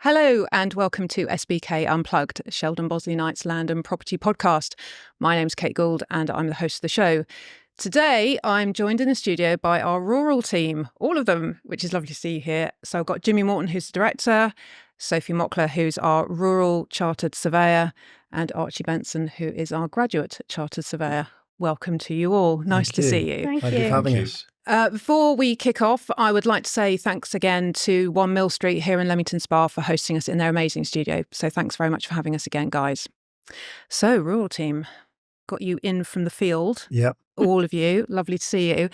Hello and welcome to SBK Unplugged, Sheldon Bosley Knight's land and property podcast. My name's Kate Gould and I'm the host of the show. Today, I'm joined in the studio by our rural team, all of them, which is lovely to see you here. So I've got Jimmy Morton, who's the director, Sophie Mockler, who's our rural chartered surveyor, and Archie Benson, who is our graduate chartered surveyor. Welcome to you all. Nice to see you. Thank you for having us. Before we kick off, I would like to say thanks again to 1 Mill Street here in Leamington Spa for hosting us in their amazing studio. So thanks very much for having us again, guys. So, rural team, got you in from the field. Yep. All of you. Lovely to see you.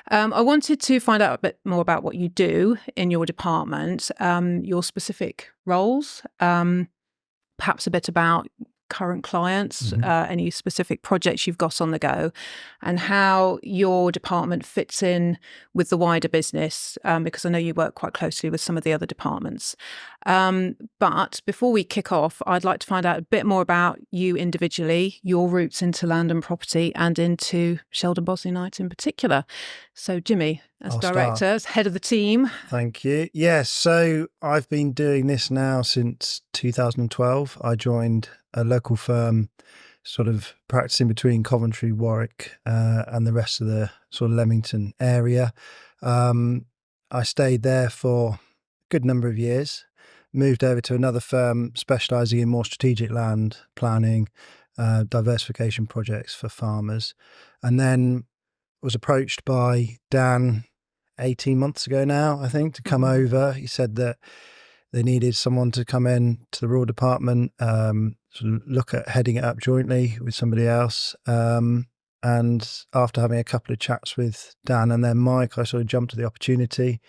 I wanted to find out a bit more about what you do in your department, your specific roles, perhaps a bit about current clients, any specific projects you've got on the go, and how your department fits in with the wider business, because I know you work quite closely with some of the other departments. But before we kick off, I'd like to find out a bit more about you individually, your roots into land and property and into Sheldon Bosley Knight in particular. So Jimmy, as director, as head of the team. Thank you. Yes, so I've been doing this now since 2012. I joined a local firm sort of practicing between Coventry, Warwick and the rest of the sort of Leamington area. I stayed there for a good number of years, moved over to another firm specialising in more strategic land planning, diversification projects for farmers, and then was approached by Dan 18 months ago now, I think, to come over. He said that they needed someone to come in to the rural department, sort of look at heading it up jointly with somebody else. And after having a couple of chats with Dan and then Mike, I sort of jumped at the opportunity.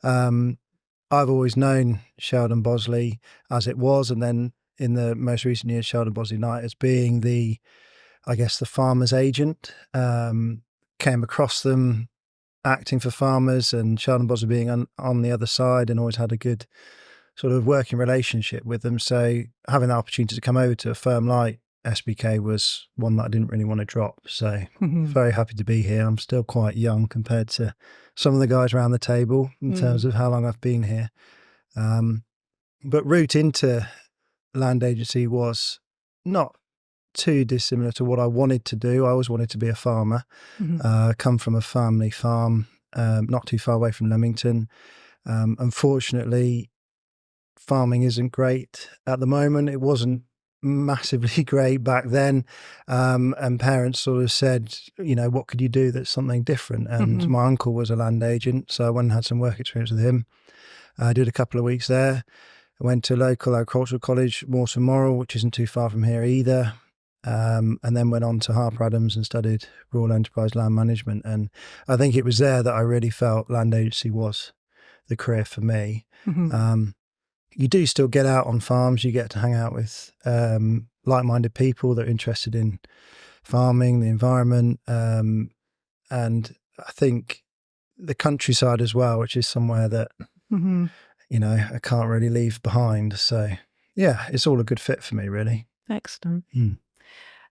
I've always known Sheldon Bosley as it was, and then in the most recent years, Sheldon Bosley Knight as being the farmer's agent. Came across them acting for farmers, and Sheldon Bosley being on the other side, and always had a good sort of working relationship with them. So having the opportunity to come over to a firm like SBK was one that I didn't really want to drop. So very happy to be here. I'm still quite young compared to some of the guys around the table in terms of how long I've been here. But route into land agency was not too dissimilar to what I wanted to do. I always wanted to be a farmer. Come from a family farm, not too far away from Leamington. Unfortunately, farming isn't great at the moment. It wasn't massively great back then. And parents sort of said, you know, what could you do that's something different? And my uncle was a land agent, so I went and had some work experience with him. I did a couple of weeks there. I went to a local agricultural college, Morton Moral, which isn't too far from here either. And then went on to Harper Adams and studied rural enterprise land management. And I think it was there that I really felt land agency was the career for me. You do still get out on farms. You get to hang out with like-minded people that are interested in farming, the environment, and I think the countryside as well, which is somewhere that, you know, I can't really leave behind. So, yeah, it's all a good fit for me, really. Excellent.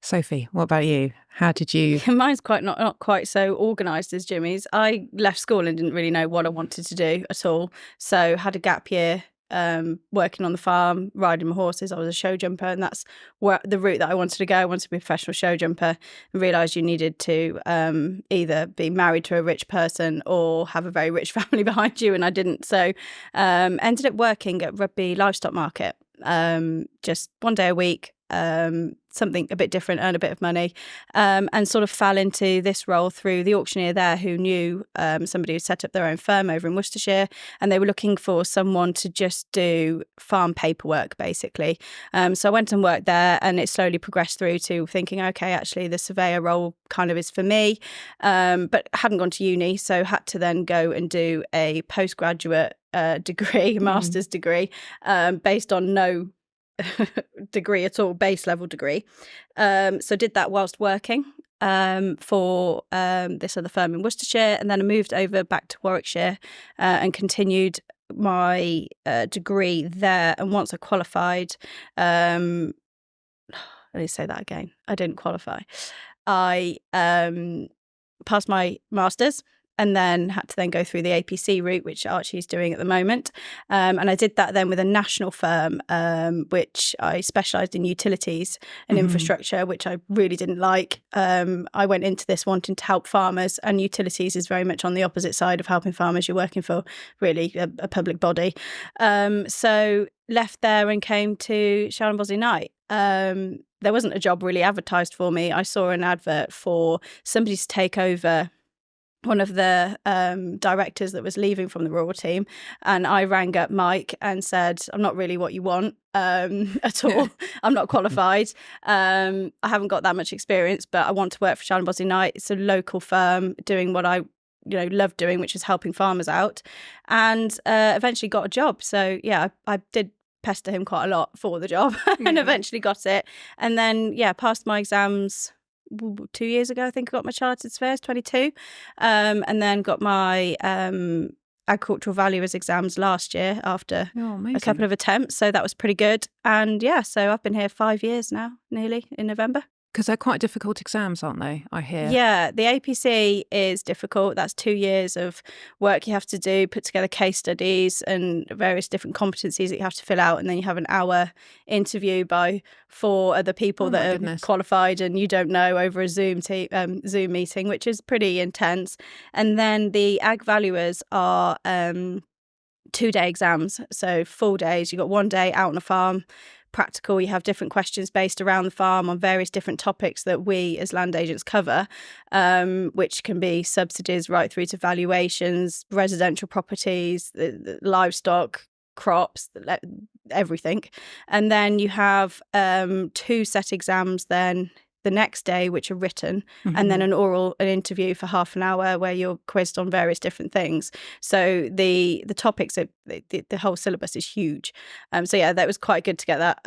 Sophie, what about you? How did you... Mine's not quite so organised as Jimmy's. I left school and didn't really know what I wanted to do at all. So had a gap year working on the farm, riding my horses. I was a show jumper, and that's the route that I wanted to go. I wanted to be a professional show jumper, and realised you needed to either be married to a rich person or have a very rich family behind you, and I didn't. So ended up working at Rugby Livestock Market, just one day a week. Something a bit different, earn a bit of money, and sort of fell into this role through the auctioneer there who knew somebody who set up their own firm over in Worcestershire, and they were looking for someone to just do farm paperwork, basically. So I went and worked there, and it slowly progressed through to thinking, okay, actually the surveyor role kind of is for me, but hadn't gone to uni, so had to then go and do a postgraduate degree, master's degree, based on no degree at all, base level degree. So did that whilst working for this other firm in Worcestershire, and then I moved over back to Warwickshire and continued my degree there. And once I qualified, let me say that again, I didn't qualify. I passed my master's and then had to then go through the APC route, which Archie's doing at the moment. And I did that then with a national firm, which I specialised in utilities and infrastructure, which I really didn't like. I went into this wanting to help farmers, and utilities is very much on the opposite side of helping farmers. You're working for really a public body. So left there and came to Sharon Bosley Knight. There wasn't a job really advertised for me. I saw an advert for somebody to take over one of the directors that was leaving from the rural team, and I rang up Mike and said, I'm not really what you want at all. I'm not qualified. I haven't got that much experience, but I want to work for Sharon Bosley Knight. It's a local firm doing what I love doing, which is helping farmers out, and eventually got a job. So yeah, I did pester him quite a lot for the job and eventually got it. And then, passed my exams 2 years ago. I think I got my chartered surveyors, 22. And then got my agricultural valuers exams last year after a couple of attempts. So that was pretty good. And so I've been here 5 years now, nearly, in November. Because they're quite difficult exams, aren't they? I hear. Yeah, the APC is difficult. That's 2 years of work you have to do, put together case studies and various different competencies that you have to fill out. And then you have an hour interview by 4 other people that are qualified and you don't know over a Zoom meeting, which is pretty intense. And then the ag valuers are 2-day exams. So full days. You've got 1 day out on a farm. Practical, you have different questions based around the farm on various different topics that we as land agents cover, which can be subsidies right through to valuations, residential properties, the livestock, crops, everything. And then you have 2 set exams then the next day, which are written, and then an interview for half an hour where you're quizzed on various different things. So the topics, the whole syllabus is huge. So yeah, that was quite good to get that.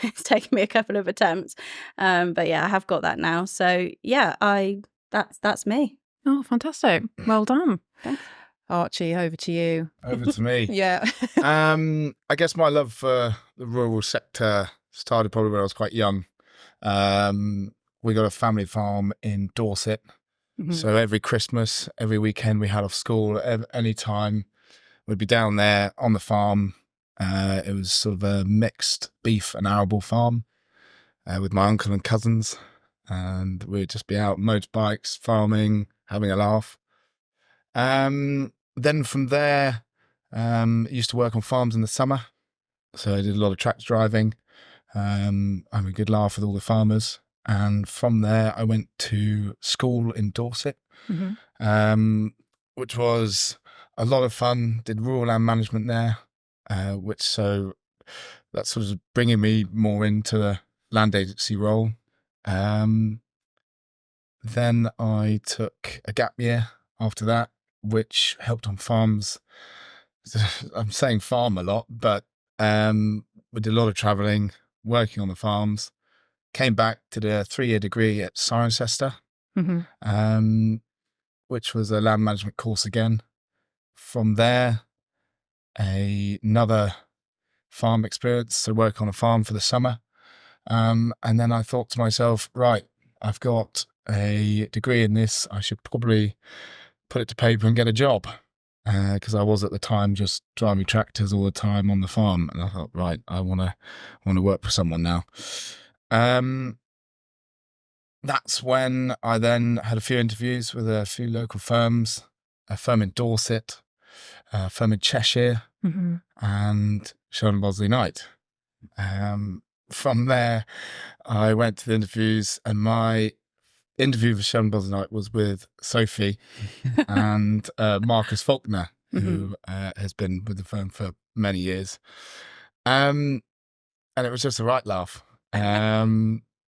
It's taken me a couple of attempts, but yeah, I have got that now. So yeah, that's me. Oh, fantastic! Well done. Thanks. Archie, over to you. Over to me. Yeah. I guess my love for the rural sector started probably when I was quite young. We got a family farm in Dorset. So every Christmas, every weekend we had off school, any time we'd be down there on the farm. It was sort of a mixed beef and arable farm with my uncle and cousins. And we'd just be out motorbikes, farming, having a laugh. Then from there, used to work on farms in the summer. So I did a lot of tractor driving. Having a good laugh with all the farmers. And from there, I went to school in Dorset, which was a lot of fun. Did rural land management there, so that's sort of bringing me more into the land agency role. Then I took a gap year after that, which helped on farms. I'm saying farm a lot, but we did a lot of travelling, working on the farms. Came back to the 3-year degree at Cirencester, which was a land management course again. From there, another farm experience, so work on a farm for the summer. And then I thought to myself, right, I've got a degree in this. I should probably put it to paper and get a job. Because I was at the time just driving tractors all the time on the farm. And I thought, right, I want to work for someone now. That's when I then had a few interviews with a few local firms, a firm in Dorset, a firm in Cheshire, and Sharon Bosley Knight. From there, I went to the interviews, and my interview for Sharon Bosley Knight was with Sophie and Marcus Faulkner, who has been with the firm for many years. And it was just a right laugh.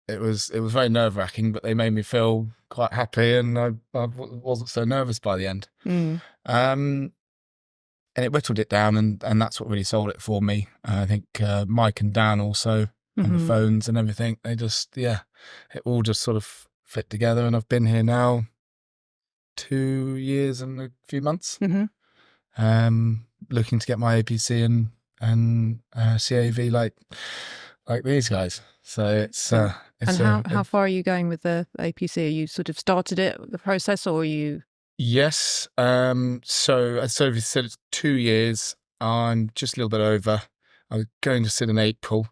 It was very nerve-wracking, but they made me feel quite happy, and I wasn't so nervous by the end. And it whittled it down, and that's what really sold it for me. I think Mike and Dan also on the phones and everything. They just, it all just sort of fit together, and I've been here now 2 years and a few months. Looking to get my APC and CAV like these guys. So it's and how far are you going with the APC? Are you sort of started the process, or are you? Yes. So as Sophie said, it's 2 years. I'm just a little bit over. I'm going to sit in April.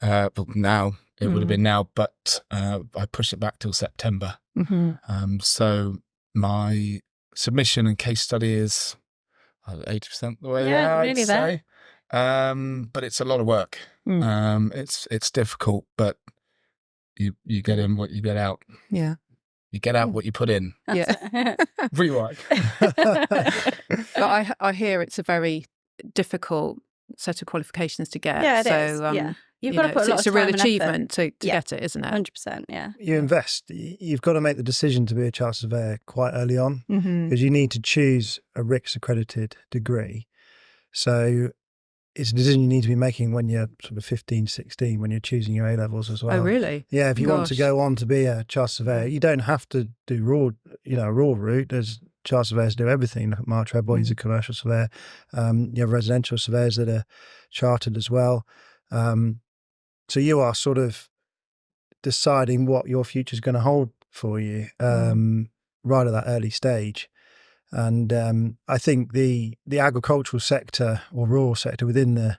Well, now it would have been now, but I pushed it back till September. So my submission and case study is 80% the way there, really I'd say. But it's a lot of work. It's difficult, but you get in what you get out. Yeah. You get out what you put in. Yeah. Rework. But I hear it's a very difficult set of qualifications to get. Yeah, it so, is. Yeah. You've got to put a lot it's of a real time and achievement to get it, isn't it? 100%, yeah. You invest. You've got to make the decision to be a chartered surveyor quite early on, because you need to choose a RICS accredited degree. So it's a decision you need to be making when you're sort of 15, 16, when you're choosing your A-levels as well. Oh, really? Yeah, if you want to go on to be a chartered surveyor, you don't have to do raw route. There's chartered surveyors do everything. Mark Treadwell, he's a commercial surveyor. You have residential surveyors that are chartered as well. So you are sort of deciding what your future is going to hold for you right at that early stage. And I think the agricultural sector or rural sector within the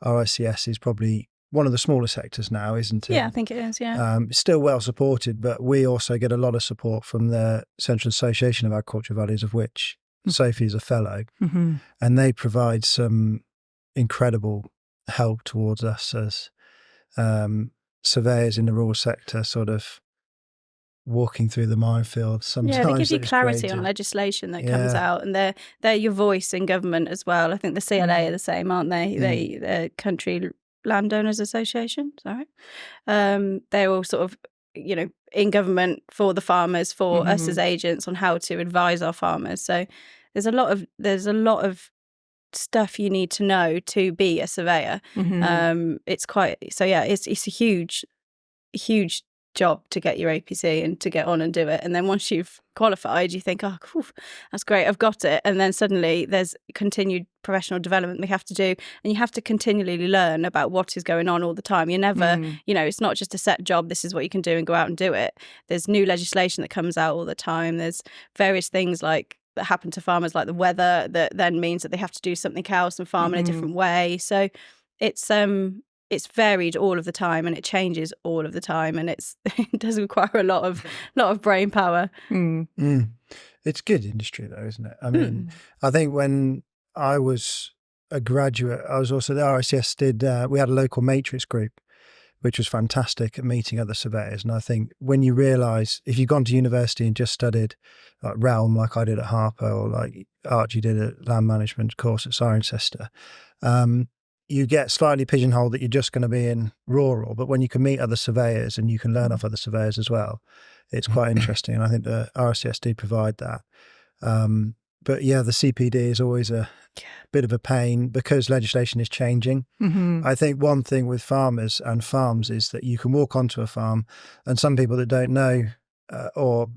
RICS is probably one of the smaller sectors now, isn't it? Yeah, I think it is, yeah. It's still well supported, but we also get a lot of support from the Central Association of Agricultural Values, of which Sophie is a fellow. And they provide some incredible help towards us as surveyors in the rural sector, sort of walking through the minefield sometimes. Yeah, they give you clarity on legislation that comes out, and they're your voice in government as well. I think the CLA are the same, aren't they? The Country Landowners Association, sorry. They're all sort of, in government for the farmers, for us as agents on how to advise our farmers. So there's a lot of stuff you need to know to be a surveyor. It's a huge job to get your APC and to get on and do it. And then once you've qualified, you think, that's great, I've got it. And then suddenly there's continued professional development we have to do, and you have to continually learn about what is going on all the time. You're never, it's not just a set job, this is what you can do and go out and do it. There's new legislation that comes out all the time. There's various things that happen to farmers, like the weather, that then means that they have to do something else and farm in a different way. So it's varied all of the time, and it changes all of the time, and it does require a lot of brain power. It's good industry though, isn't it? I mean, I think when I was a graduate, I was also, the RICS we had a local matrix group, which was fantastic at meeting other surveyors. And I think when you realise, if you've gone to university and just studied like Realm, like I did at Harper, or like Archie did a land management course at Cirencester, you get slightly pigeonholed that you're just going to be in rural. But when you can meet other surveyors and you can learn off other surveyors as well, it's quite interesting. And I think the RICS do provide that. But yeah, the CPD is always a bit of a pain because legislation is changing. I think one thing with farmers and farms is that you can walk onto a farm, and some people that don't know or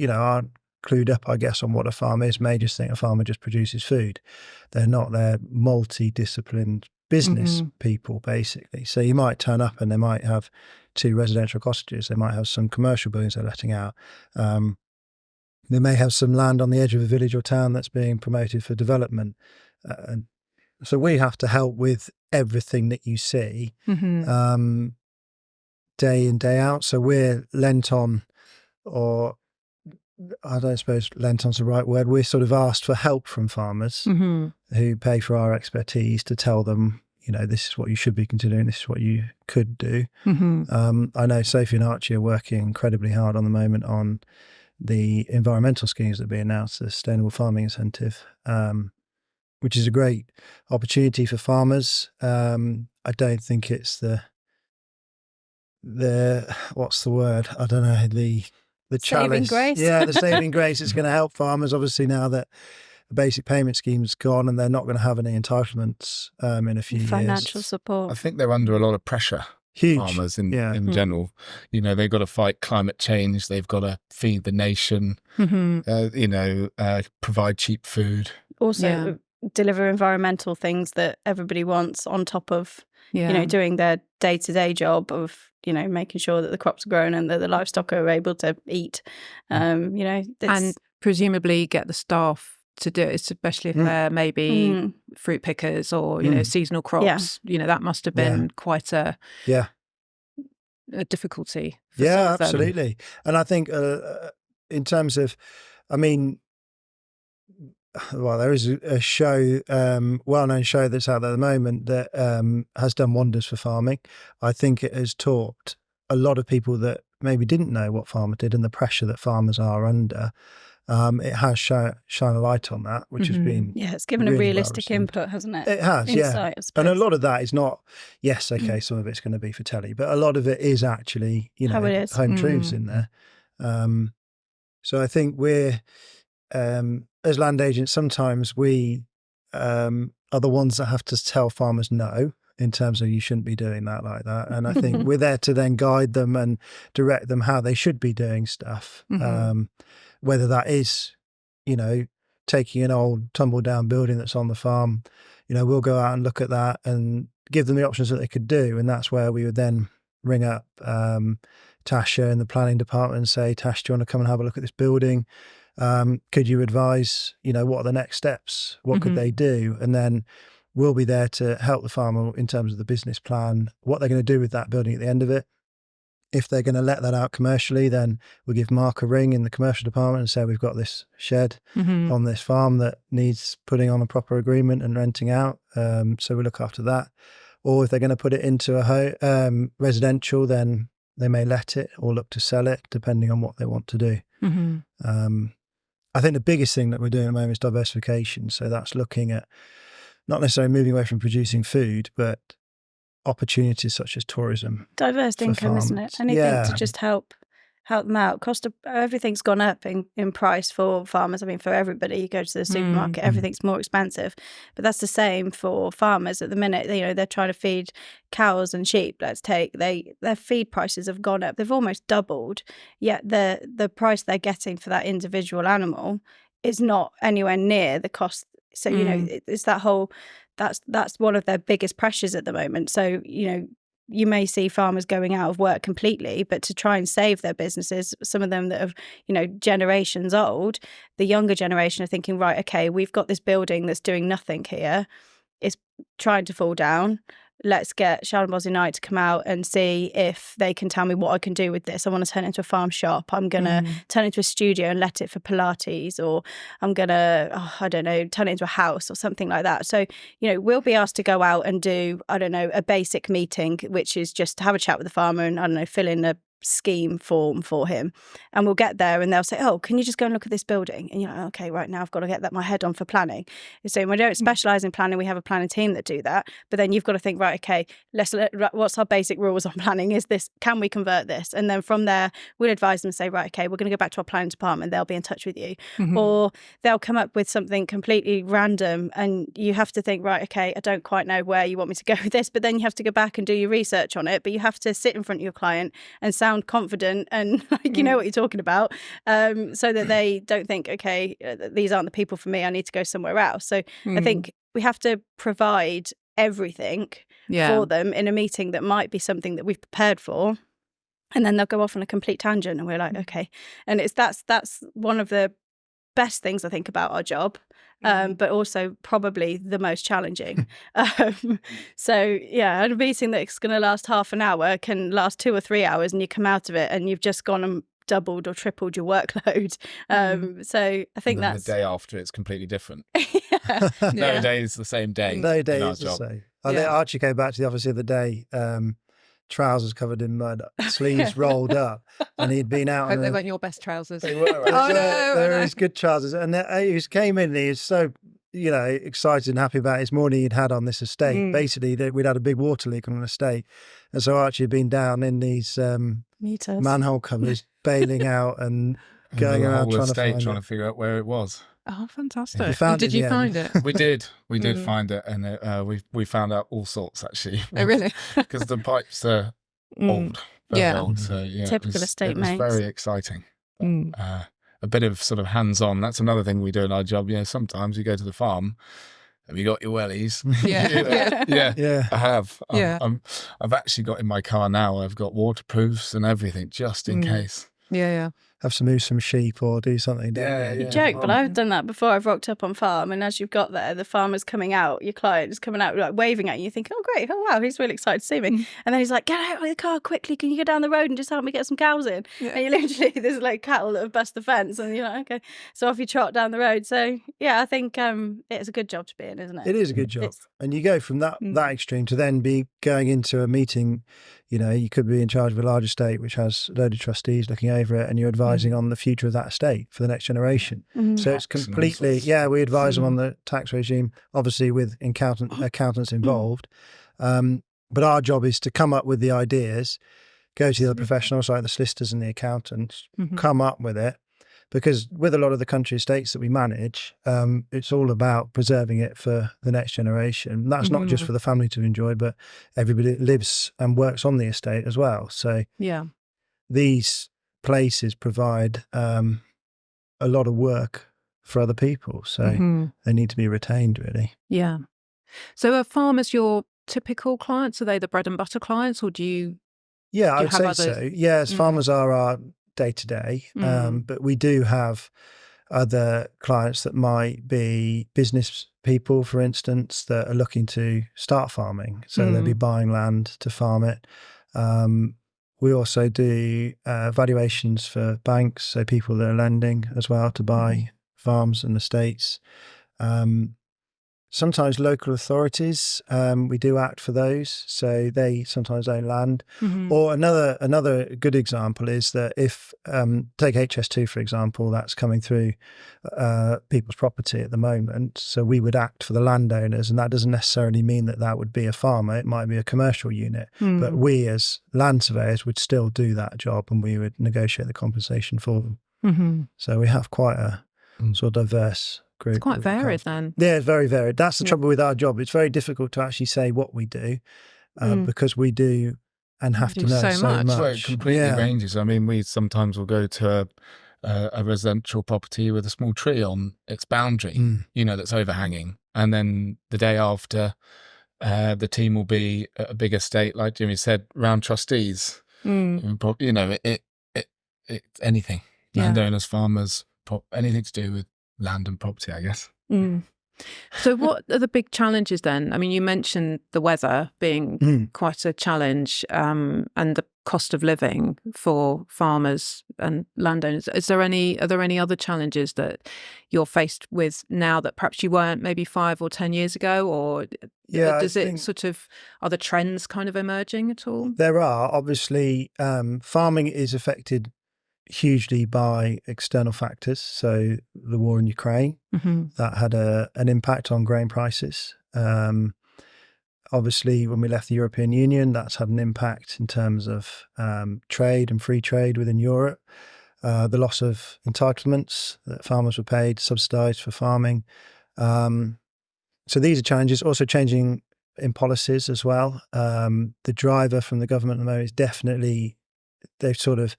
aren't clued up, I guess, on what a farm is may just think a farmer just produces food. They're not. They're multi-disciplined business people, basically. So you might turn up and they might have 2 residential cottages. They might have some commercial buildings they're letting out. They may have some land on the edge of a village or town that's being promoted for development. And so we have to help with everything that you see day in, day out. So we're lent on, or I don't suppose lent on's the right word. We're sort of asked for help from farmers who pay for our expertise to tell them, this is what you should be considering, this is what you could do. I know Sophie and Archie are working incredibly hard on the moment on the environmental schemes that are being announced, the Sustainable Farming Incentive, which is a great opportunity for farmers. I don't think it's the what's the word? I don't know, the chalice. Saving grace. Yeah, the saving grace is going to help farmers, obviously, now that the basic payment scheme's gone and they're not going to have any entitlements in a few years. Financial support. I think they're under a lot of pressure. Huge. Farmers in general, they've got to fight climate change. They've got to feed the nation. Provide cheap food. Also, deliver environmental things that everybody wants on top of, doing their day-to-day job of, making sure that the crops are grown and that the livestock are able to eat. And presumably get the staff to do it, especially if they're maybe fruit pickers or, seasonal crops. That must have been quite a difficulty for some of them. Absolutely. And I think in terms of, there is a show, well-known show that's out there at the moment that has done wonders for farming. I think it has taught a lot of people that maybe didn't know what farmer did and the pressure that farmers are under. It has shine a light on that, which has been it's given really a realistic input, hasn't it? It has, Insight, and a lot of that is not. Yes, okay, some of it's going to be for telly, but a lot of it is actually How it is. home truths in there. So I think we're as land agents, sometimes we are the ones that have to tell farmers no, in terms of you shouldn't be doing that like that. And I think we're there to then guide them and direct them how they should be doing stuff. Whether that is, taking an old tumble down building that's on the farm, we'll go out and look at that and give them the options that they could do. And that's where we would then ring up Tasha in the planning department and say, Tash, do you want to come and have a look at this building? Could you advise, what are the next steps? What could they do? And then we'll be there to help the farmer in terms of the business plan, what they're going to do with that building at the end of it. If they're going to let that out commercially, then we'll give Mark a ring in the commercial department and say, we've got this shed on this farm that needs putting on a proper agreement and renting out. So we look after that. Or if they're going to put it into a residential, then they may let it or look to sell it, depending on what they want to do. I think the biggest thing that we're doing at the moment is diversification. So that's looking at not necessarily moving away from producing food, but opportunities such as tourism. Diverse income, farmers. isn't it? Anything to just help them out. Cost of everything's gone up in price for farmers. For everybody. You go to the supermarket, everything's more expensive. But that's the same for farmers at the minute. They're trying to feed cows and sheep. Their feed prices have gone up. They've almost doubled. Yet the price they're getting for that individual animal is not anywhere near the cost. So it's that whole. That's one of their biggest pressures at the moment. So, you may see farmers going out of work completely, but to try and save their businesses, some of them that have, generations old, the younger generation are thinking, right, okay, we've got this building that's doing nothing here. It's trying to fall down. Let's get Sharon Bosley Knight to come out and see if they can tell me what I can do with this. I want to turn it into a farm shop. I'm going to turn it into a studio and let it for Pilates, or I'm going to, turn it into a house or something like that. So, we'll be asked to go out and do, a basic meeting, which is just to have a chat with the farmer and, fill in a scheme form for him. And we'll get there and they'll say, oh, can you just go and look at this building? And you're like, okay, right, now I've got to get my head on for planning. So we don't specialise in planning. We have a planning team that do that. But then you've got to think, right, okay, what's our basic rules on planning? Is this, can we convert this? And then from there, we'll advise them and say, right, okay, we're going to go back to our planning department. They'll be in touch with you. Or they'll come up with something completely random and you have to think, right, okay, I don't quite know where you want me to go with this. But then you have to go back and do your research on it. But you have to sit in front of your client and sound confident and you know what you're talking about, so that they don't think, okay, these aren't the people for me, I need to go somewhere else. So I think we have to provide everything for them in a meeting that might be something that we've prepared for, and then they'll go off on a complete tangent and we're like, okay. And that's one of the best things I think about our job, but also probably the most challenging. So a meeting that's going to last half an hour can last 2 or 3 hours and you come out of it and you've just gone and doubled or tripled your workload. So I think that's the day after it's completely different. No day is the same day. No day is the same. I think Archie came back to the office the other day, trousers covered in mud, sleeves rolled up, and he'd been out. Hope they weren't your best trousers. They were. They're his good trousers, and he came in. And he was so excited and happy about his morning he'd had on this estate. Basically, we'd had a big water leak on an estate, and so Archie had been down in these manhole covers, bailing out and going around trying to figure out where it was. Oh, fantastic! Did you find it? We did find it, and we found out all sorts actually. Oh, really? Because the pipes are old, very old. So typical estate mates. It was very exciting. A bit of sort of hands-on. That's another thing we do in our job. Sometimes you go to the farm. Have you got your wellies? Yeah. I have. I've actually got in my car now. I've got waterproofs and everything just in case. Yeah. have to move some sheep or do something. Yeah, You yeah. joke, but I've done that before. I've rocked up on farm, and as you've got there, the farmer's coming out, your client is coming out, like waving at you. You think, oh, great, oh, wow, he's really excited to see me. And then he's like, get out of the car quickly. Can you go down the road and just help me get some cows in? Yeah. And you literally, there's like cattle that have bust the fence, and you're like, okay. So off you trot down the road. So, yeah, I think it's a good job to be in, isn't it? It is a good job. And you go from that extreme to then be going into a meeting. You know, you could be in charge of a large estate which has a load of trustees looking over it, and you're advising on the future of that estate for the next generation. So it's completely, we advise them on the tax regime, obviously with accountants involved. But our job is to come up with the ideas, go to the other professionals like the solicitors and the accountants, come up with it. Because with a lot of the country estates that we manage, it's all about preserving it for the next generation. That's not just for the family to enjoy, but everybody that lives and works on the estate as well. So these places provide a lot of work for other people. So they need to be retained, really. Yeah. So are farmers your typical clients? Are they the bread and butter clients, or do you? Yeah, I would say others? so. Yes, farmers are our day-to-day, but we do have other clients that might be business people, for instance, that are looking to start farming. So they'll be buying land to farm it. We also do valuations for banks, so people that are lending as well to buy farms and estates. Sometimes local authorities, we do act for those, so they sometimes own land. Or another good example is that if, take HS2 for example, that's coming through people's property at the moment, so we would act for the landowners, and that doesn't necessarily mean that that would be a farmer, it might be a commercial unit, but we as land surveyors would still do that job, and we would negotiate the compensation for them. So we have quite a sort of diverse group. It's quite varied then. Yeah, it's very varied. That's the trouble with our job. It's very difficult to actually say what we do because we do and have to know so much. Well, it completely ranges. I mean, we sometimes will go to a residential property with a small tree on its boundary, you know, that's overhanging. And then the day after, the team will be at a big estate, like Jimmy said, round trustees. You know, it's anything. Landowners, farmers, anything to do with land and property, I guess. So what are the big challenges then? I mean, you mentioned the weather being quite a challenge, and the cost of living for farmers and landowners. Are there any other challenges that you're faced with now that perhaps you weren't maybe 5 or 10 years ago? Or are the trends kind of emerging at all? There are. Obviously, farming is affected hugely by external factors. So the war in Ukraine, that had an impact on grain prices. Obviously, when we left the European Union, that's had an impact in terms of trade and free trade within Europe. The loss of entitlements that farmers were paid, subsidised for farming. So these are challenges. Also changing in policies as well. The driver from the government at the moment is definitely, they've sort of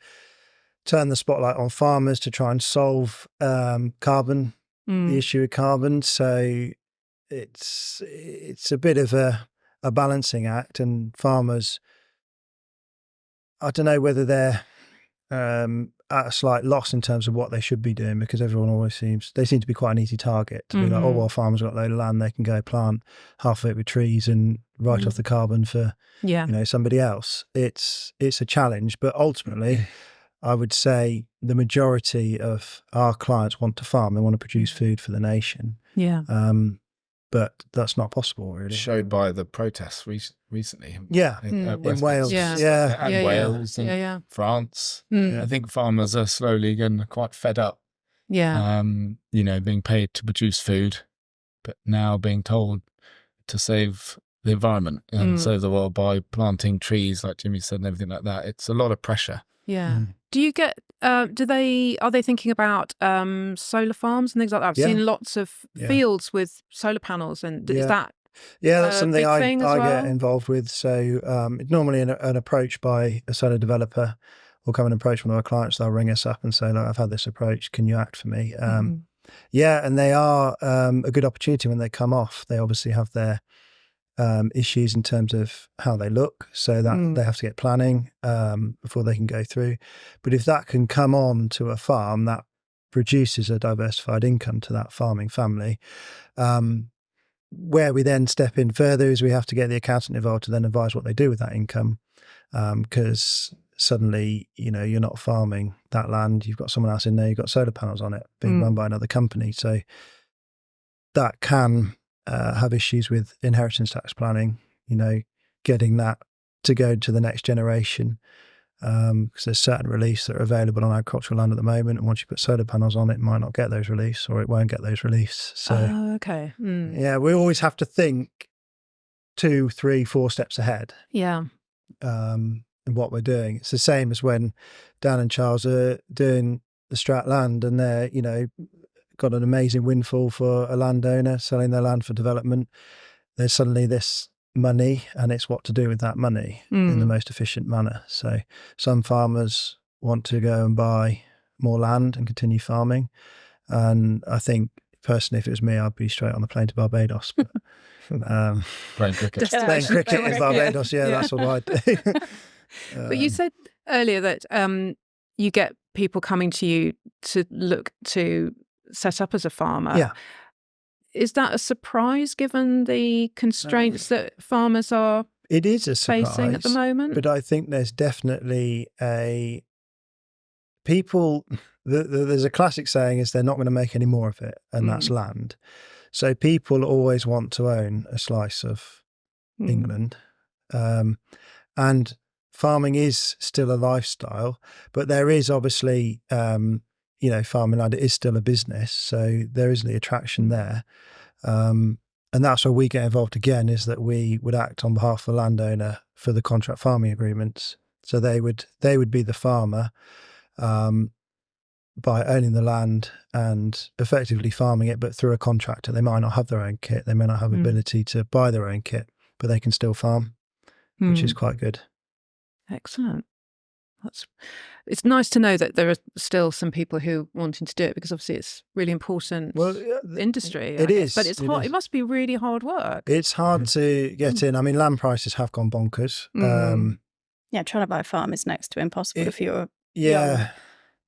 turn the spotlight on farmers to try and solve carbon, the issue of carbon. So it's a bit of a balancing act, and farmers, I don't know whether they're at a slight loss in terms of what they should be doing, because everyone always seem to be quite an easy target to be like, oh, well, farmers got a load of land, they can go plant half of it with trees and write off the carbon for somebody else. It's a challenge, but ultimately I would say the majority of our clients want to farm. They want to produce food for the nation. Yeah. But that's not possible, really. Showed by the protests recently. In Wales. Wales and France. I think farmers are slowly getting quite fed up. Yeah. You know, being paid to produce food, but now being told to save the environment and save the world by planting trees, like Jimmy said, and everything like that. It's a lot of pressure. Yeah. Do you get, are they thinking about solar farms and things like that? I've seen lots of fields with solar panels, and is that that's something I well? get involved with. So normally an approach by a solar developer will come and approach one of our clients. They'll ring us up and say, look, I've had this approach. Can you act for me? And they are a good opportunity when they come off. They obviously have their issues in terms of how they look, so that they have to get planning before they can go through. But if that can come on to a farm, that produces a diversified income to that farming family. Where we then step in further is we have to get the accountant involved to then advise what they do with that income, because suddenly, you're not farming that land, you've got someone else in there, you've got solar panels on it being run by another company. So that can have issues with inheritance tax planning, getting that to go to the next generation, because there's certain reliefs that are available on agricultural land at the moment, and once you put solar panels on, it might not get those reliefs, or it won't get those reliefs. So okay. Yeah, we always have to think 2, 3, 4 steps ahead. Yeah. In what we're doing. It's the same as when Dan and Charles are doing the Strat land, and they're, got an amazing windfall for a landowner selling their land for development. There's suddenly this money, and it's what to do with that money in the most efficient manner. So some farmers want to go and buy more land and continue farming. And I think personally, if it was me, I'd be straight on the plane to Barbados. But, Playing cricket. playing cricket in Barbados, that's what I'd do. But you said earlier that you get people coming to you to look to set up as a farmer. Yeah. Is that a surprise given the constraints that farmers are it is a surprise, facing at the moment? But I think there's definitely there's a classic saying is they're not going to make any more of it, and that's land. So people always want to own a slice of England. And farming is still a lifestyle, but there is obviously, farming land is still a business. So there is the attraction there. And that's where we get involved again, is that we would act on behalf of the landowner for the contract farming agreements. So they would be the farmer by owning the land and effectively farming it, but through a contractor. They might not have their own kit. They may not have ability to buy their own kit, but they can still farm, which is quite good. Excellent. It's nice to know that there are still some people who are wanting to do it, because obviously it's really important industry. It is. But it's hard. It must be really hard work. It's hard to get in. I mean, land prices have gone bonkers. Trying to buy a farm is next to impossible if you're a young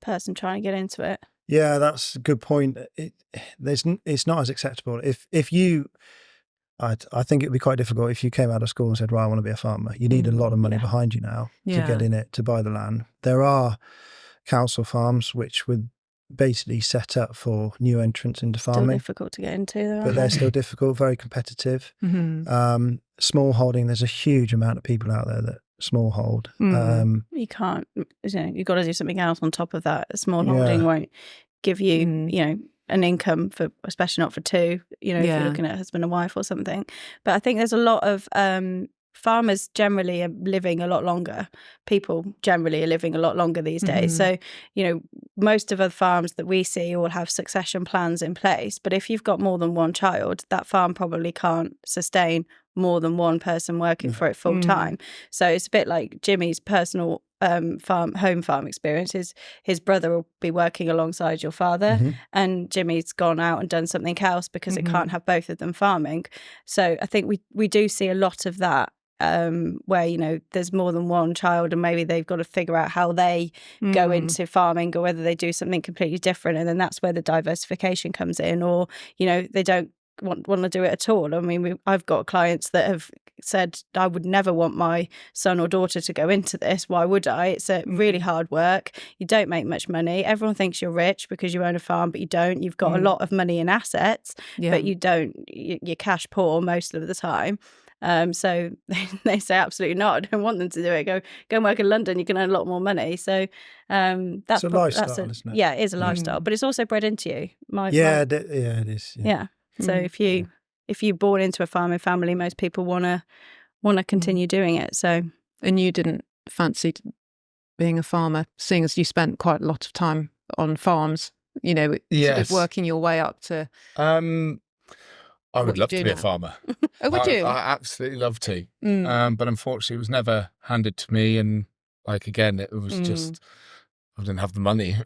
person trying to get into it. Yeah, that's a good point. It's not as acceptable. I think it would be quite difficult if you came out of school and said, right, I want to be a farmer. You need a lot of money behind you now to get in it, to buy the land. There are council farms which would basically set up for new entrants into farming. Still difficult to get into, though. But they're still difficult, very competitive. Small holding, there's a huge amount of people out there that small hold. You can't, you've got to do something else on top of that. A small holding won't give you, an income for, especially not for two, if you're looking at a husband and wife or something. But I think there's a lot of farmers generally are living a lot longer. People generally are living a lot longer these days. So, most of the farms that we see all have succession plans in place. But if you've got more than one child, that farm probably can't sustain more than one person working for it full time. So it's a bit like Jimmy's personal home farm experiences. His brother will be working alongside your father, and Jimmy's gone out and done something else because it can't have both of them farming. So I think we do see a lot of that, where there's more than one child, and maybe they've got to figure out how they go into farming, or whether they do something completely different, and then that's where the diversification comes in, or they don't want to do it at all. I mean, I've got clients that have said, I would never want my son or daughter to go into this. Why would I? It's a really hard work. You don't make much money. Everyone thinks you're rich because you own a farm, but you don't. You've got a lot of money in assets, but you don't. You're cash poor most of the time. So they say, absolutely not. I don't want them to do it. Go and work in London. You can earn a lot more money. So that's a lifestyle, isn't it? Yeah, it is a lifestyle, but it's also bred into you. It is. Yeah. So if you're born into a farming family, most people want to continue doing it. So, and you didn't fancy being a farmer, seeing as you spent quite a lot of time on farms. Sort of working your way up to. I would love to be a farmer. Oh, would you? I absolutely love to. But unfortunately, it was never handed to me. And again, it was just, I didn't have the money.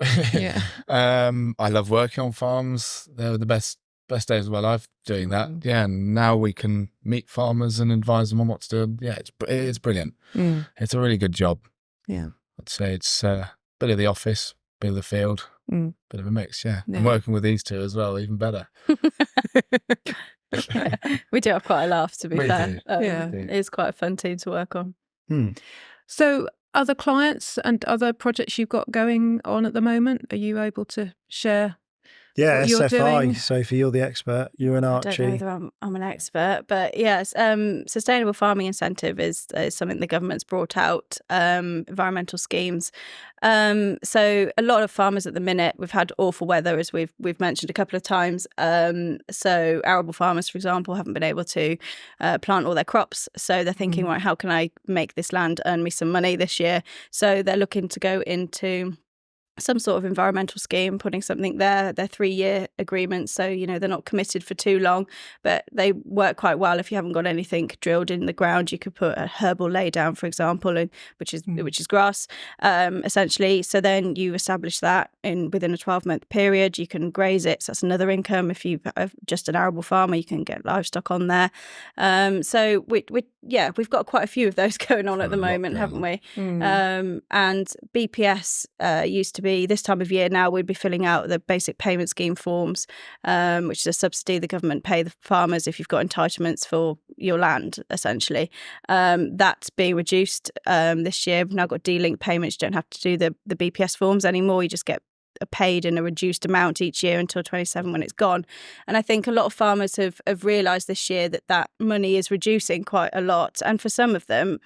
I love working on farms. They were the best best days of my life doing that. Yeah, and now we can meet farmers and advise them on what to do. Yeah, it's brilliant. It's a really good job. Yeah. I'd say it's a bit of the office, bit of the field, bit of a mix, yeah. And working with these two as well, even better. We do have quite a laugh, to be fair. Yeah. It is quite a fun team to work on. So other clients and other projects you've got going on at the moment, are you able to share? Yeah, what you're SFI, doing? Sophie, you're the expert. You and I Archie. don't know whether I'm an expert, but yes, sustainable farming incentive is something the government's brought out, environmental schemes. So a lot of farmers at the minute, we've had awful weather, as we've mentioned a couple of times. So arable farmers, for example, haven't been able to plant all their crops. So they're thinking, right, how can I make this land earn me some money this year? So they're looking to go into some sort of environmental scheme, putting something there. They're 3-year agreements, so they're not committed for too long, but they work quite well. If you haven't got anything drilled in the ground, you could put a herbal lay down, for example, which is grass, essentially. So then you establish that within a 12-month period. You can graze it, so that's another income. If you've just an arable farmer, you can get livestock on there. So we've got quite a few of those going on at the moment, haven't we? And BPS used to be, this time of year now, we'd be filling out the basic payment scheme forms, which is a subsidy the government pay the farmers if you've got entitlements for your land, essentially. That's being reduced this year. We've now got D-link payments. You don't have to do the BPS forms anymore. You just get paid in a reduced amount each year until 27 when it's gone. And I think a lot of farmers have realised this year that money is reducing quite a lot. And for some of them,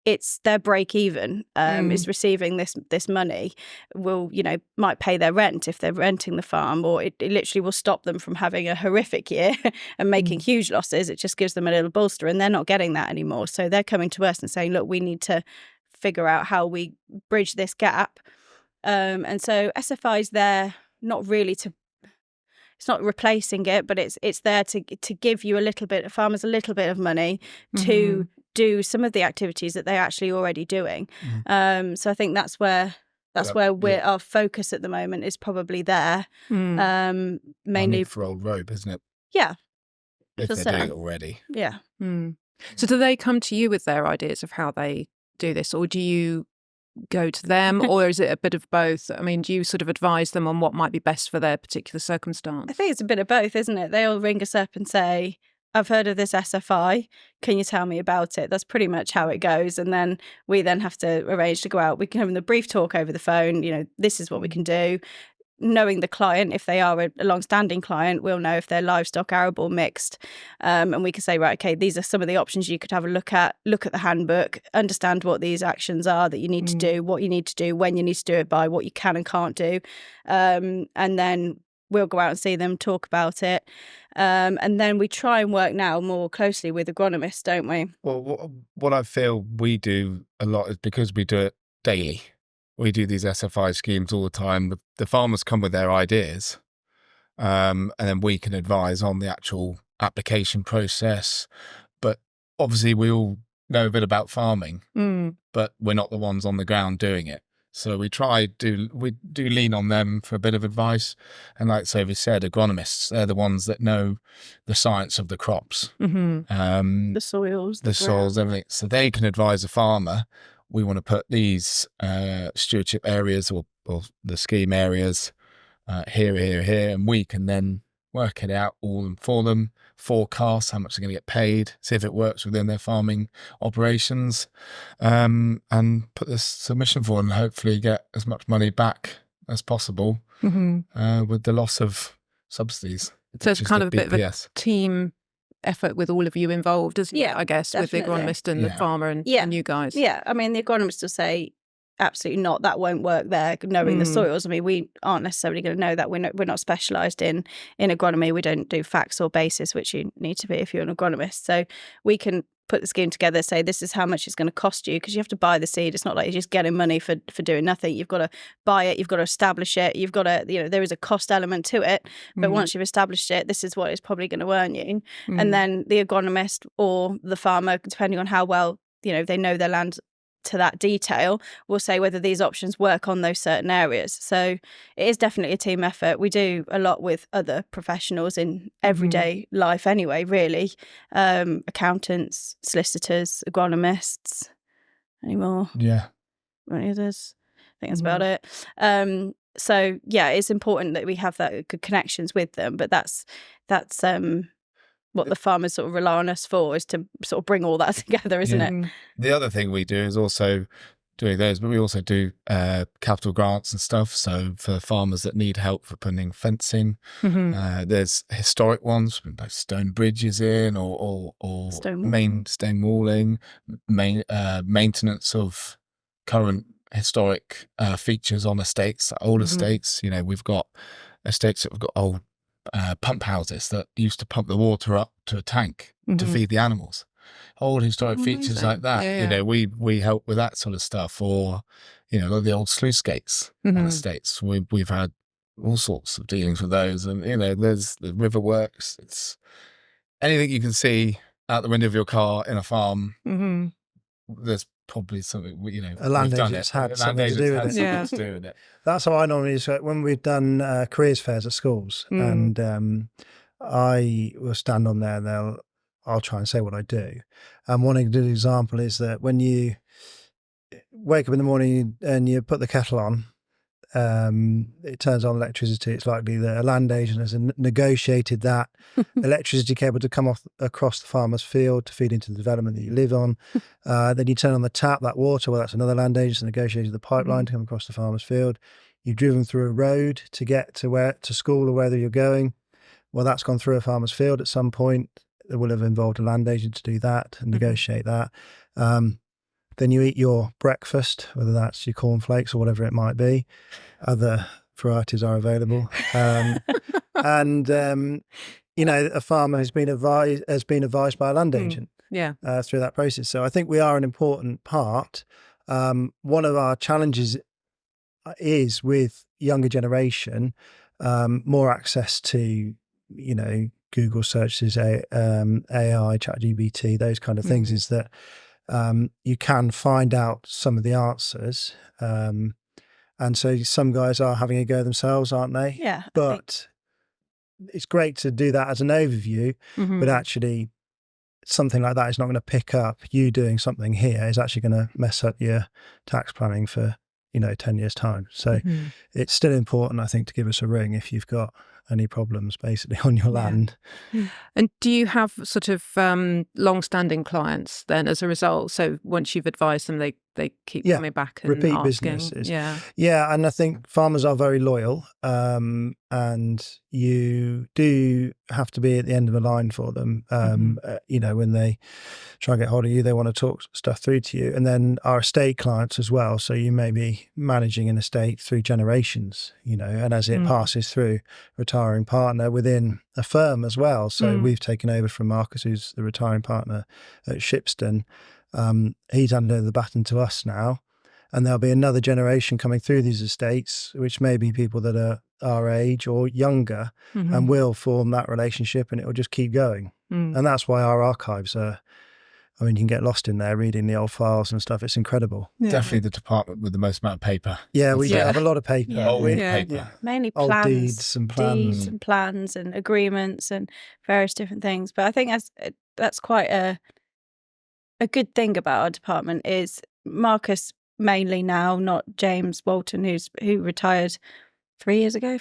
it's their break even is receiving this money might pay their rent if they're renting the farm, or it literally will stop them from having a horrific year and making huge losses. It just gives them a little bolster, and they're not getting that anymore. So they're coming to us and saying, look, we need to figure out how we bridge this gap. And so SFI is there not really it's not replacing it, but it's there to give you farmers a little bit of money to do some of the activities that they're actually already doing. So I think that's where our focus at the moment is probably there. Mainly for old rope, isn't it? Yeah. If they're doing it already. Yeah. So do they come to you with their ideas of how they do this, or do you go to them, or is it a bit of both? I mean, do you sort of advise them on what might be best for their particular circumstance? I think it's a bit of both, isn't it? They all ring us up and say, I've heard of this SFI. Can you tell me about it? That's pretty much how it goes. And then we have to arrange to go out. We can have a brief talk over the phone. This is what we can do. Knowing the client, if they are a long-standing client, we'll know if they're livestock, arable, mixed. And we can say, right, okay, these are some of the options you could have a look at the handbook, understand what these actions are that you need to do, what you need to do, when you need to do it by, what you can and can't do. And then we'll go out and see them, talk about it. And then we try and work now more closely with agronomists, don't we? Well, what I feel we do a lot is because we do it daily. We do these SFI schemes all the time. The farmers come with their ideas, and then we can advise on the actual application process. But obviously we all know a bit about farming, but we're not the ones on the ground doing it. So we do lean on them for a bit of advice. And like Sophie said, agronomists, they're the ones that know the science of the crops. The soils. The soils, everything. So they can advise a farmer, we want to put these stewardship areas or the scheme areas here, and we can then work it out all for them, forecast how much they're going to get paid, see if it works within their farming operations, and put this submission forward and hopefully get as much money back as possible with the loss of subsidies. So it's kind of a bit of a team effort with all of you involved, isn't it? I guess, definitely. With the agronomist and the farmer and you guys. Yeah, I mean, the agronomist will say, absolutely not, that won't work there, knowing the soils. I mean, we aren't necessarily going to know that. We're not specialised in agronomy. We don't do facts or basis, which you need to be if you're an agronomist. So we can put the scheme together, say this is how much it's going to cost you, because you have to buy the seed. It's not like you're just getting money for doing nothing. You've got to buy it, you've got to establish it, you've got to, there is a cost element to it, but once you've established it, this is what it's probably going to earn you. And then the agronomist or the farmer, depending on how well they know their land to that detail, we'll say whether these options work on those certain areas. So it is definitely a team effort. We do a lot with other professionals in everyday life anyway, really. Accountants, solicitors, agronomists. Any more? Yeah. Any others? I think that's about it. So yeah, it's important that we have that good connections with them, but that's what the farmers sort of rely on us for, is to sort of bring all that together, isn't it? The other thing we do is also doing those, but we also do capital grants and stuff. So for farmers that need help for putting fencing, there's historic ones, like stone bridges in, or stone walling, maintenance of current historic features on estates, old estates. You know, we've got estates that have got old pump houses that used to pump the water up to a tank to feed the animals. Old historic features like that. You know, we help with that sort of stuff. Or, you know, like the old sluice gates on estates. We've had all sorts of dealings with those. And, you know, there's the river works. It's anything you can see out the window of your car in a farm. There's probably something, you know, a land agent's had something to do with it. That's how I normally do it when we've done careers fairs at schools, and I will stand on there and I'll try and say what I do. And one good example is that when you wake up in the morning and you put the kettle on, it turns on electricity. It's likely that a land agent has negotiated that electricity cable to come across the farmer's field to feed into the development that you live on. Then you turn on the tap, that water, well, that's another land agent negotiated the pipeline to come across the farmer's field. You've driven through a road to get to school or wherever you're going. Well, that's gone through a farmer's field at some point. It will have involved a land agent to do that and negotiate that. Then you eat your breakfast, whether that's your cornflakes or whatever it might be. Other varieties are available. You know, a farmer has been advised by a land agent through that process. So I think we are an important part. One of our challenges is with younger generation, more access to, you know, Google searches, AI, ChatGPT, those kind of things, is that you can find out some of the answers. And so some guys are having a go themselves, aren't they? Yeah. But it's great to do that as an overview, but actually something like that is not going to pick up. You doing something here is actually going to mess up your tax planning for, you know, 10 years time. So it's still important, I think, to give us a ring if you've got any problems basically on your land. And do you have sort of long-standing clients then as a result? So once you've advised them, they keep coming back and repeat asking. businesses. Yeah, and I think farmers are very loyal, and you do have to be at the end of a line for them. You know, when they try and get hold of you, they want to talk stuff through to you. And then our estate clients as well. So you may be managing an estate through generations, you know, and as it passes through, retiring partner within a firm as well. So we've taken over from Marcus, who's the retiring partner at Shipston. He's handed over the baton to us now, and there'll be another generation coming through these estates, which may be people that are our age or younger, and will form that relationship, and it will just keep going. And that's why our archives are, I mean, you can get lost in there reading the old files and stuff. It's incredible. Definitely the department with the most amount of paper. Yeah, we do have a lot of paper. Paper. Mainly old plans, deeds and plans and agreements and various different things. But I think that's quite a good thing about our department is Marcus mainly now, not James Walton, who retired 4 years ago.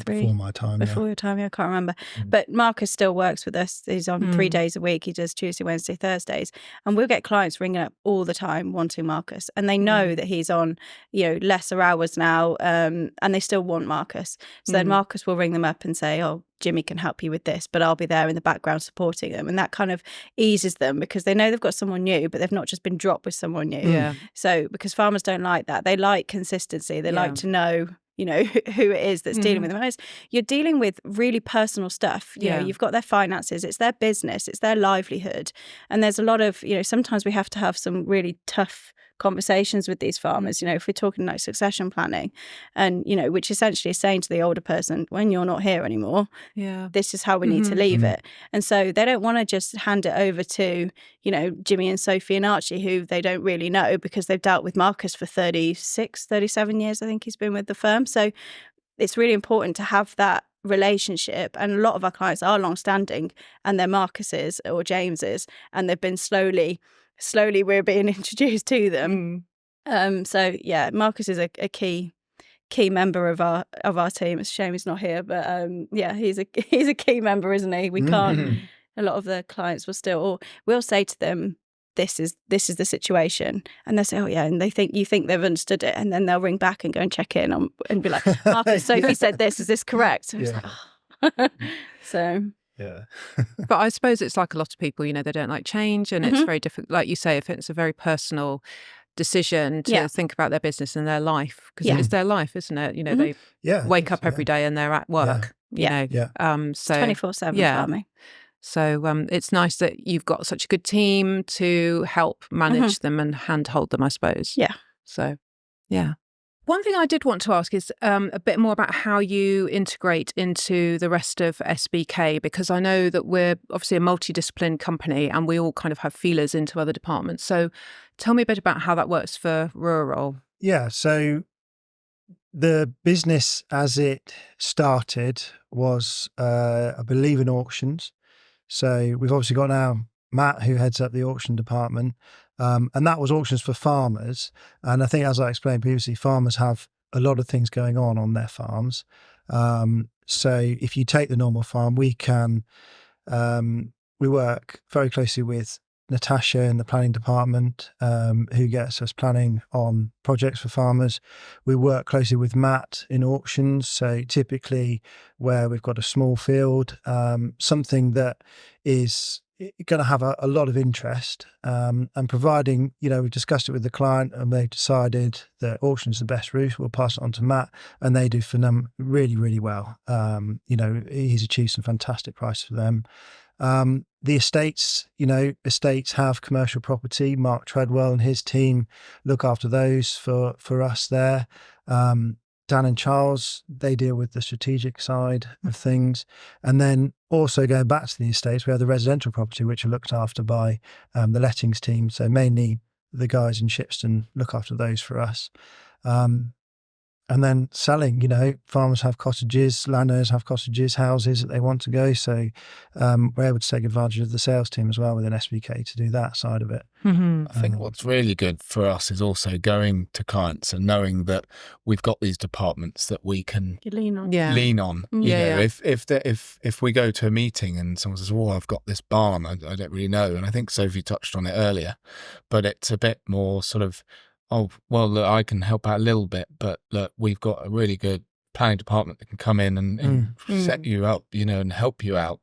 Before my time. Before your time, I can't remember. But Marcus still works with us. He's on 3 days a week. He does Tuesday, Wednesday, Thursdays. And we'll get clients ringing up all the time wanting Marcus. And they know that he's on, you know, lesser hours now, and they still want Marcus. So then Marcus will ring them up and say, oh, Jimmy can help you with this, but I'll be there in the background supporting them. And that kind of eases them because they know they've got someone new, but they've not just been dropped with someone new. So because farmers don't like that. They like consistency. They like to know, you know, who it is that's dealing with them. And you're dealing with really personal stuff. You know, you've got their finances, it's their business, it's their livelihood. And there's a lot of, you know, sometimes we have to have some really tough conversations with these farmers, you know, if we're talking like succession planning, and, you know, which essentially is saying to the older person, when you're not here anymore, this is how we need to leave it. And so they don't want to just hand it over to, you know, Jimmy and Sophie and Archie, who they don't really know because they've dealt with Marcus for 37 years, I think he's been with the firm. So it's really important to have that relationship, and a lot of our clients are long-standing and they're Marcus's or James's, and they've been slowly we're being introduced to them. So yeah, Marcus is a key member of our team. It's a shame he's not here, but yeah, he's a key member, isn't he? We can't a lot of the clients will still, or we'll say to them, this is the situation, and they'll say, oh yeah, and they think they've understood it, and then they'll ring back and go and check in and be like, Marcus, Sophie said this, is this correct? And so yeah. But I suppose it's like a lot of people, you know, they don't like change, and it's very difficult, like you say, if it's a very personal decision to think about their business and their life, because it's their life, isn't it? You know, they wake up every day and they're at work, you know. So 24/7 farming. So it's nice that you've got such a good team to help manage them and handhold them, I suppose. Yeah. So, yeah. One thing I did want to ask is a bit more about how you integrate into the rest of SBK, because I know that we're obviously a multidisciplined company and we all kind of have feelers into other departments. So tell me a bit about how that works for rural. Yeah, so the business as it started was, I believe, in auctions. So we've obviously got now Matt, who heads up the auction department, and that was auctions for farmers. And I think, as I explained previously, farmers have a lot of things going on their farms. So if you take the normal farm, we work very closely with Natasha in the planning department, who gets us planning on projects for farmers. We work closely with Matt in auctions. So typically where we've got a small field, something that is going to have a lot of interest, and providing, you know, we've discussed it with the client and they've decided that auction is the best route, we'll pass it on to Matt, and they do for them really, really well. You know, he's achieved some fantastic prices for them. The estates, you know, estates have commercial property. Mark Treadwell and his team look after those for us there. Dan and Charles, they deal with the strategic side of things. And then also going back to the estates, we have the residential property, which are looked after by the lettings team. So mainly the guys in Shipston look after those for us. And then selling, you know, farmers have cottages, landowners have cottages, houses that they want to go. So we're able to take advantage of the sales team as well within SBK to do that side of it. I think what's really good for us is also going to clients and knowing that we've got these departments that we can lean on. Lean on. You know, if we go to a meeting and someone says, "Oh, I've got this barn, I don't really know," and I think Sophie touched on it earlier, but it's a bit more sort of, oh, well, look, I can help out a little bit, but look, we've got a really good planning department that can come in and set you up, you know, and help you out.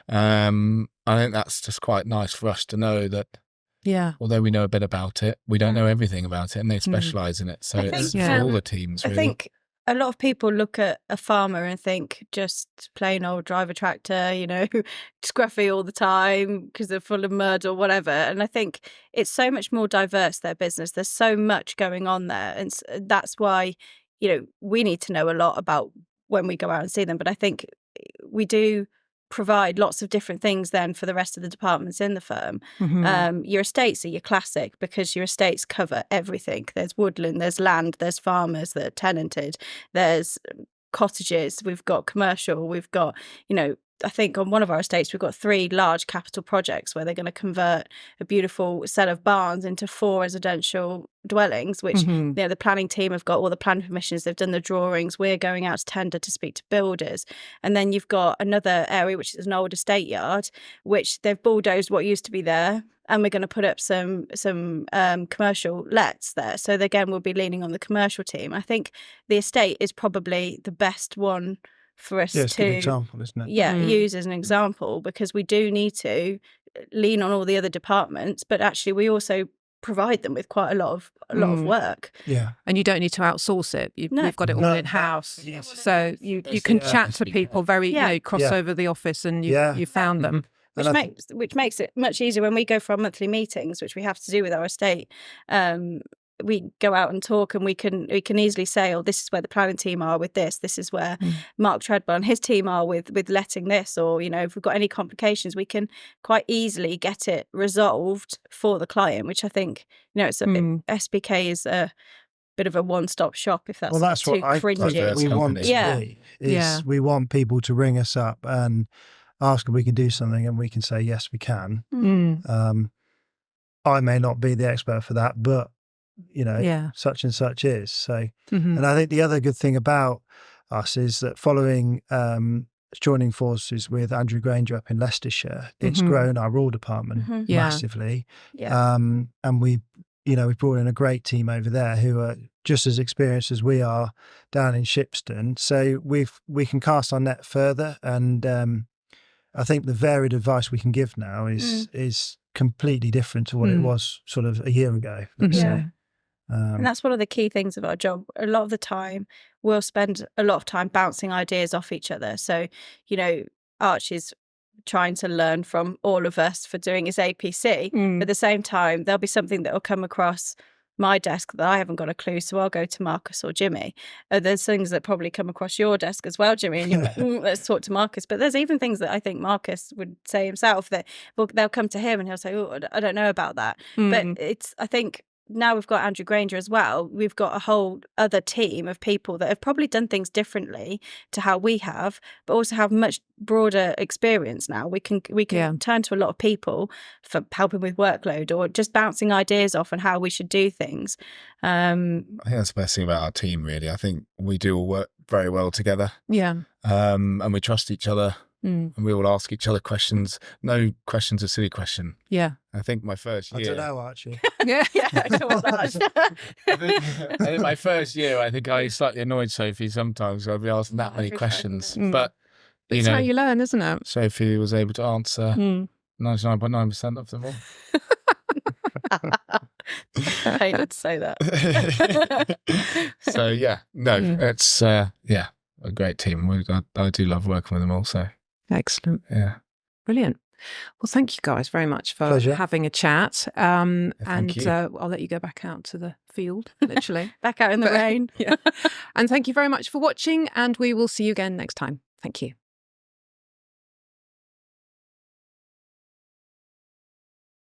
I think that's just quite nice for us to know that, although we know a bit about it, we don't know everything about it, and they specialise in it. So it's for all the teams, really. I think a lot of people look at a farmer and think just plain old drive a tractor, you know, scruffy all the time because they're full of mud or whatever. And I think it's so much more diverse, their business. There's so much going on there. And that's why, you know, we need to know a lot about when we go out and see them. But I think we do provide lots of different things then for the rest of the departments in the firm. Your estates are your classic because your estates cover everything. There's woodland, there's land, there's farmers that are tenanted, there's cottages, we've got commercial, we've got, you know, I think on one of our estates, we've got 3 large capital projects where they're going to convert a beautiful set of barns into 4 residential dwellings, which you know, the planning team have got all the planning permissions, they've done the drawings, we're going out to tender to speak to builders. And then you've got another area, which is an old estate yard, which they've bulldozed what used to be there, and we're going to put up some commercial lets there. So again, we'll be leaning on the commercial team. I think the estate is probably the best one for us it's to a good example, isn't it? Use as an example, because we do need to lean on all the other departments, but actually we also provide them with quite a lot of work. And you don't need to outsource it. We've got it all in house, so you can chat to people very, you know, cross over the office, and you found them. Which makes it much easier when we go for our monthly meetings, which we have to do with our estate. we go out and talk, and we can easily say, oh, this is where the planning team are with this. This is where Mark Treadwell and his team are with letting this, or, you know, if we've got any complications, we can quite easily get it resolved for the client, which I think, you know, SBK is a bit of a one-stop shop, if that's, that's too what I cringy. think we want to be. We want people to ring us up and ask if we can do something, and we can say, yes, we can. I may not be the expert for that, but, you know, such and such is. So, and I think the other good thing about us is that following joining forces with Andrew Granger up in Leicestershire, it's grown our raw department massively. And we've brought in a great team over there who are just as experienced as we are down in Shipston. So we can cast our net further, and I think the varied advice we can give now is completely different to what it was sort of a year ago. And that's one of the key things of our job. A lot of the time, we'll spend a lot of time bouncing ideas off each other. So, you know, Archie's trying to learn from all of us for doing his APC. But at the same time, there'll be something that will come across my desk that I haven't got a clue, so I'll go to Marcus or Jimmy. There's things that probably come across your desk as well, Jimmy, and you're like, let's talk to Marcus. But there's even things that I think Marcus would say himself that they'll come to him and he'll say, oh, I don't know about that. But I think now we've got Andrew Granger as well, we've got a whole other team of people that have probably done things differently to how we have, but also have much broader experience now. We can turn to a lot of people for helping with workload or just bouncing ideas off on how we should do things. I think that's the best thing about our team, really. I think we do all work very well together. And we trust each other. And we all ask each other questions. No question's a silly question. I think my first year... I don't know, Archie. I think my first year, I think I slightly annoyed Sophie sometimes. I'd be asking that many questions. But, it's how you learn, isn't it? Sophie was able to answer 99.9% of them all. I hated to say that. So, it's, a great team. I do love working with them also. Excellent. Yeah. Brilliant. Well, thank you guys very much for having a chat. And I'll let you go back out to the field, literally. Back out in the rain. And thank you very much for watching, and we will see you again next time. Thank you.